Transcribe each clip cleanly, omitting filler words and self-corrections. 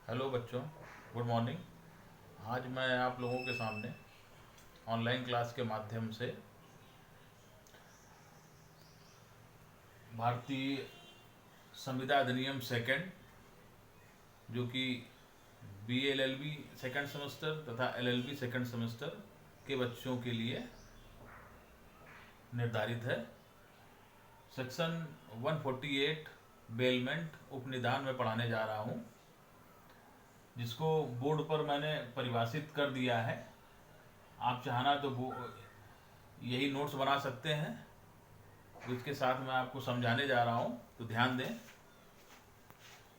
Hello बच्चों, good morning. आज मैं आप लोगों के सामने ऑनलाइन क्लास के माध्यम से भारतीय संविदा अधिनियम सेकंड, जो कि BLLB सेकंड सेमेस्टर तथा LLB सेकंड सेमेस्टर के बच्चों के लिए निर्धारित है, सेक्शन 148 बेलमेंट उपनिदान में पढ़ाने जा रहा हूँ, जिसको बोर्ड पर मैंने परिभाषित कर दिया है। आप चाहना तो यही नोट्स बना सकते हैं। तो इसके साथ मैं आपको समझाने जा रहा हूं, तो ध्यान दें।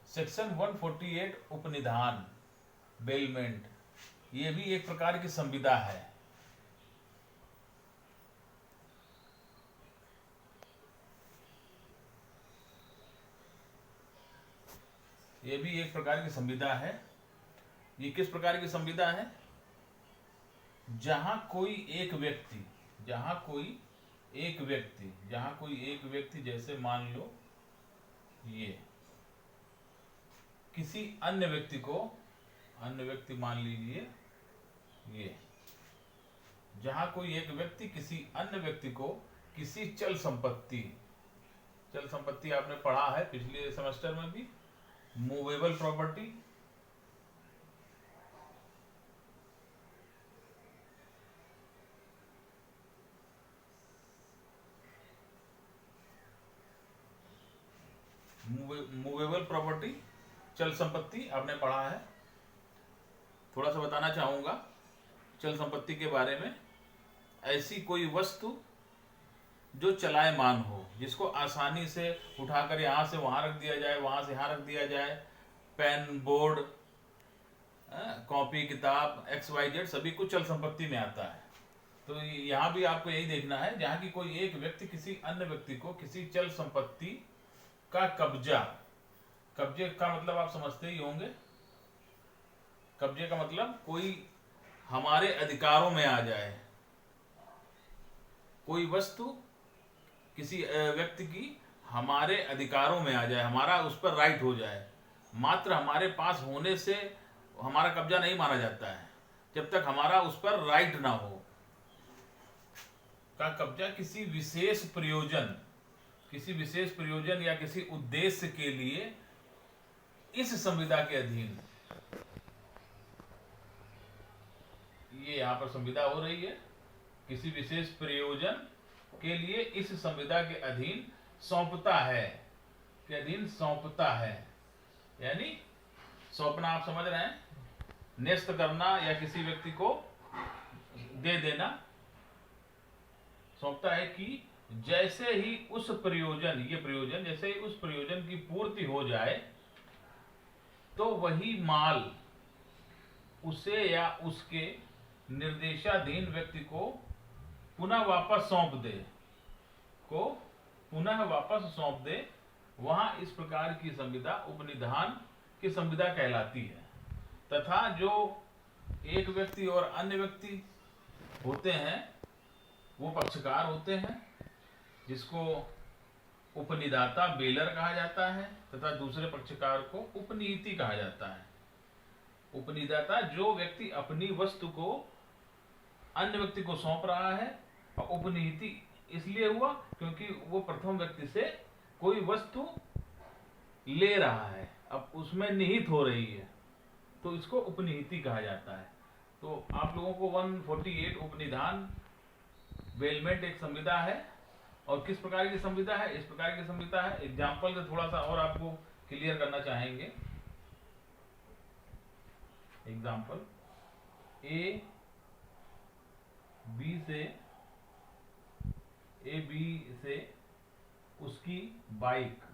सेक्शन 148 उपनिधान बेलमेंट, ये भी एक प्रकार की संविदा है। ये भी एक प्रकार की संविदा है। ये किस प्रकार की संविदा है? जहां कोई एक व्यक्ति जैसे मान लो ये किसी अन्य व्यक्ति मान लीजिए ये, जहां कोई एक व्यक्ति किसी अन्य व्यक्ति को किसी चल संपत्ति आपने पढ़ा है पिछले सेमेस्टर में भी, मूवेबल प्रॉपर्टी, चल संपत्ति आपने पढ़ा है। थोड़ा सा बताना चाहूंगा चल संपत्ति के बारे में। ऐसी कोई वस्तु जो चलायमान हो, जिसको आसानी से उठाकर यहाँ से वहां रख दिया जाए, वहां से यहाँ रख दिया जाए। पेन, बोर्ड, कॉपी, किताब, XYZ सभी कुछ चल संपत्ति में आता है। तो यहाँ भी आपको यही देखना है, जहाँ की कोई एक व्यक्ति किसी अन्य व्यक्ति को किसी चल संपत्ति का कब्जे का मतलब आप समझते ही होंगे। कब्जे का मतलब कोई हमारे अधिकारों में आ जाए, कोई वस्तु किसी व्यक्ति की हमारे अधिकारों में आ जाए, हमारा उस पर राइट हो जाए। मात्र हमारे पास होने से हमारा कब्जा नहीं माना जाता है, जब तक हमारा उस पर राइट ना हो। का कब्जा किसी विशेष प्रयोजन या किसी उद्देश्य के लिए इस संविदा के अधीन, ये यहाँ पर संविदा हो रही है, किसी विशेष प्रयोजन के लिए इस संविदा के अधीन सौंपता है, यानी सौंपना आप समझ रहे हैं, न्यस्त करना या किसी व्यक्ति को दे देना। सौंपता है कि जैसे ही उस प्रयोजन की पूर्ति हो जाए, तो वही माल उसे या उसके निर्देशाधीन व्यक्ति को पुनः वापस सौंप दे। वहां इस प्रकार की संविदा उपनिधान की संविदा कहलाती है। तथा जो एक व्यक्ति और अन्य व्यक्ति होते हैं वो पक्षकार होते हैं, जिसको उपनिदाता बेलर कहा जाता है, तथा दूसरे पक्षकार को उपनीति कहा जाता है। उपनिदाता जो व्यक्ति अपनी वस्तु को अन्य व्यक्ति को सौंप रहा है, और उपनीति इसलिए हुआ क्योंकि वो प्रथम व्यक्ति से कोई वस्तु ले रहा है, अब उसमें निहित हो रही है, तो इसको उपनीति कहा जाता है। तो आप लोगों को 148 उपनिधान बेलमेंट एक संविदा है। और किस प्रकार की संविदा है? इस प्रकार की संविदा है। एग्जाम्पल से थोड़ा सा और आपको क्लियर करना चाहेंगे। एग्जाम्पल, ए बी से उसकी बाइक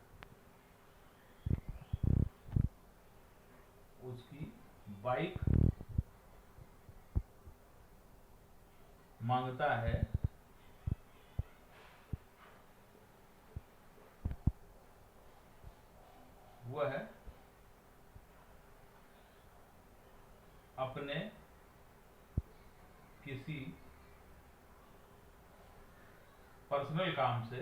मांगता है, वह अपने किसी पर्सनल काम से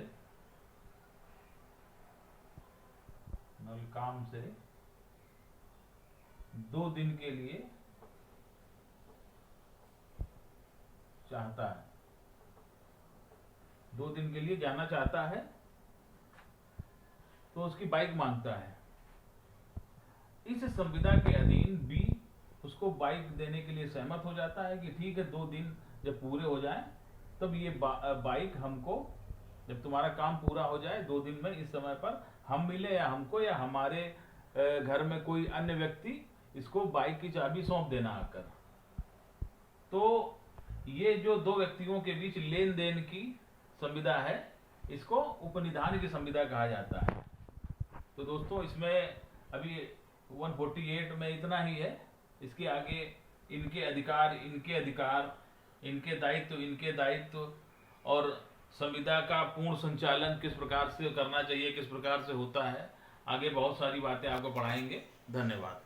2 दिन के लिए चाहता है, 2 दिन के लिए जाना चाहता है, तो उसकी बाइक मांगता है। इस संविदा के अधीन बी उसको बाइक देने के लिए सहमत हो जाता है कि ठीक है, 2 दिन जब पूरे हो जाएं तब ये बाइक हमको, जब तुम्हारा काम पूरा हो जाए 2 दिन में, इस समय पर हम मिले या हमको या हमारे घर में कोई अन्य व्यक्ति इसको बाइक की चाबी सौंप देना आकर। तो ये जो 2 व्यक्तियों के बीच लेन देन की संविदा है, इसको उपनिधान की संविदा कहा जाता है। तो दोस्तों, इसमें अभी 148 में इतना ही है। इसके आगे इनके अधिकार, इनके दायित्व और संविदा का पूर्ण संचालन किस प्रकार से करना चाहिए, किस प्रकार से होता है, आगे बहुत सारी बातें आपको पढ़ाएंगे। धन्यवाद।